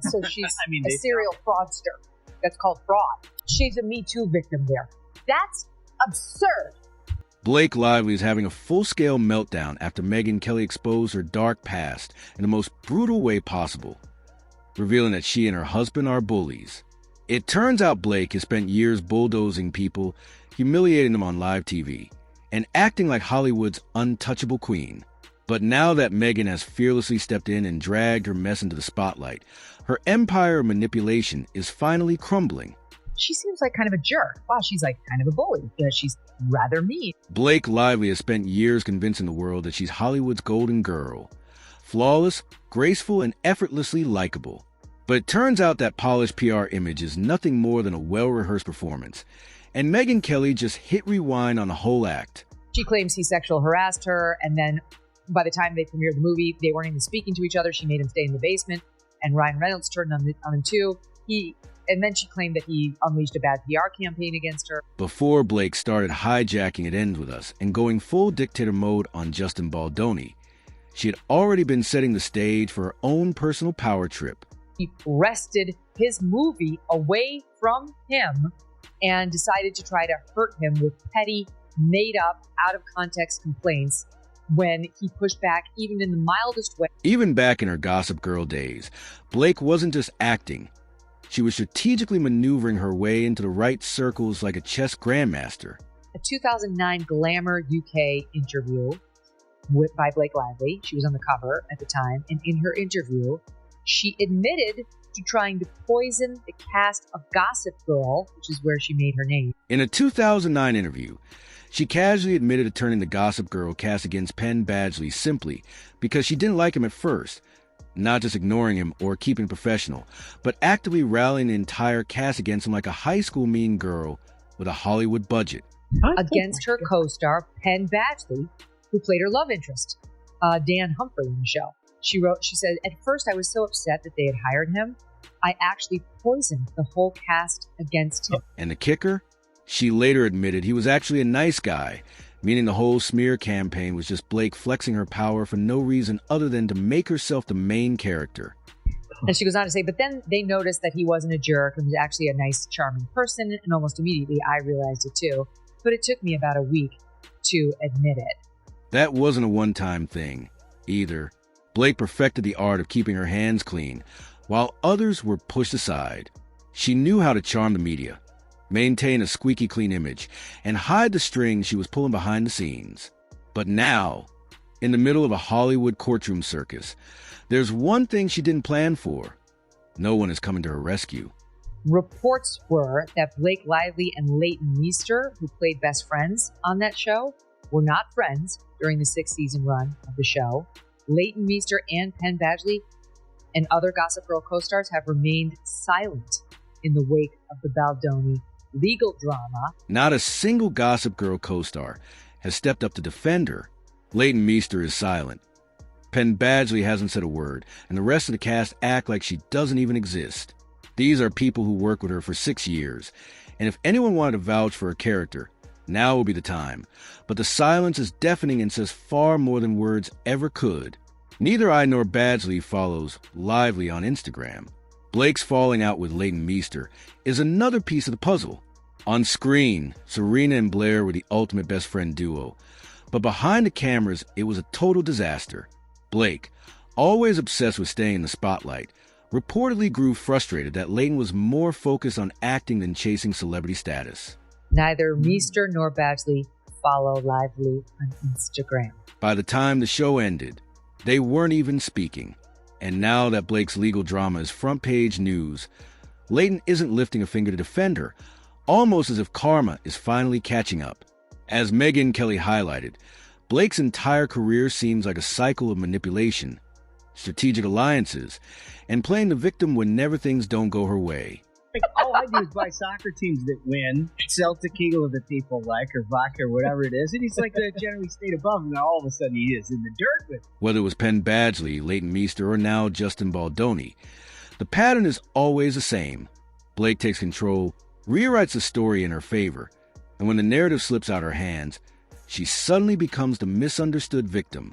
So she's a serial fraudster. That's called fraud. She's a Me Too victim there. That's absurd. Blake Lively is having a full-scale meltdown after Megyn Kelly exposed her dark past in the most brutal way possible, revealing that she and her husband are bullies. It turns out Blake has spent years bulldozing people, humiliating them on live TV, and acting like Hollywood's untouchable queen. But now that Megyn has fearlessly stepped in and dragged her mess into the spotlight, her empire of manipulation is finally crumbling. She seems like kind of a jerk. Wow, she's like kind of a bully. She's rather mean. Blake Lively has spent years convincing the world that she's Hollywood's golden girl. Flawless, graceful, and effortlessly likable. But it turns out that polished PR image is nothing more than a well-rehearsed performance. And Megyn Kelly just hit rewind on the whole act. She claims he sexual harassed her, and then by the time they premiered the movie, they weren't even speaking to each other. She made him stay in the basement, and Ryan Reynolds turned on him too. And then she claimed that he unleashed a bad PR campaign against her. Before Blake started hijacking It Ends With Us and going full dictator mode on Justin Baldoni, she had already been setting the stage for her own personal power trip. He wrested his movie away from him and decided to try to hurt him with petty, made-up, out-of-context complaints when he pushed back even in the mildest way. Even back in her Gossip Girl days, Blake wasn't just acting. She was strategically maneuvering her way into the right circles like a chess grandmaster. A 2009 Glamour UK interview by Blake Lively. She was on the cover at the time, and in her interview, she admitted to trying to poison the cast of Gossip Girl, which is where she made her name. In a 2009 interview, she casually admitted to turning the Gossip Girl cast against Penn Badgley simply because she didn't like him at first, not just ignoring him or keeping professional, but actively rallying the entire cast against him like a high school mean girl with a Hollywood budget. Against her co-star, Penn Badgley, who played her love interest, Dan Humphrey, in the show. She said, "At first I was so upset that they had hired him, I actually poisoned the whole cast against him." And the kicker? She later admitted he was actually a nice guy, meaning the whole smear campaign was just Blake flexing her power for no reason other than to make herself the main character. And she goes on to say, but then they noticed that he wasn't a jerk and was actually a nice, charming person, and almost immediately I realized it too. But it took me about a week to admit it. That wasn't a one-time thing, either. Blake perfected the art of keeping her hands clean, while others were pushed aside. She knew how to charm the media, maintain a squeaky clean image, and hide the strings she was pulling behind the scenes. But now, in the middle of a Hollywood courtroom circus, there's one thing she didn't plan for. No one is coming to her rescue. Reports were that Blake Lively and Leighton Meester, who played best friends on that show, were not friends during the 6-season run of the show. Leighton Meester and Penn Badgley and other Gossip Girl co-stars have remained silent in the wake of the Baldoni legal drama. Not a single Gossip Girl co-star has stepped up to defend her. Leighton Meester is silent. Penn Badgley hasn't said a word, and the rest of the cast act like she doesn't even exist. These are people who worked with her for 6 years, and if anyone wanted to vouch for her character, now will be the time. But the silence is deafening and says far more than words ever could. Neither I nor Badgley follows Lively on Instagram. Blake's falling out with Leighton Meester is another piece of the puzzle. On screen, Serena and Blair were the ultimate best friend duo. But behind the cameras, it was a total disaster. Blake, always obsessed with staying in the spotlight, reportedly grew frustrated that Leighton was more focused on acting than chasing celebrity status. Neither Meester nor Badgley follow Lively on Instagram. By the time the show ended, they weren't even speaking. And now that Blake's legal drama is front-page news, Leighton isn't lifting a finger to defend her, almost as if karma is finally catching up. As Megyn Kelly highlighted, Blake's entire career seems like a cycle of manipulation, strategic alliances, and playing the victim whenever things don't go her way. Like, all I do is buy soccer teams that win, sell tequila that people like, or vodka, or whatever it is, and he's like generally stayed above, and then all of a sudden he is in the dirt with it. Whether it was Penn Badgley, Leighton Meester, or now Justin Baldoni, the pattern is always the same. Blake takes control, rewrites the story in her favor, and when the narrative slips out her hands, she suddenly becomes the misunderstood victim.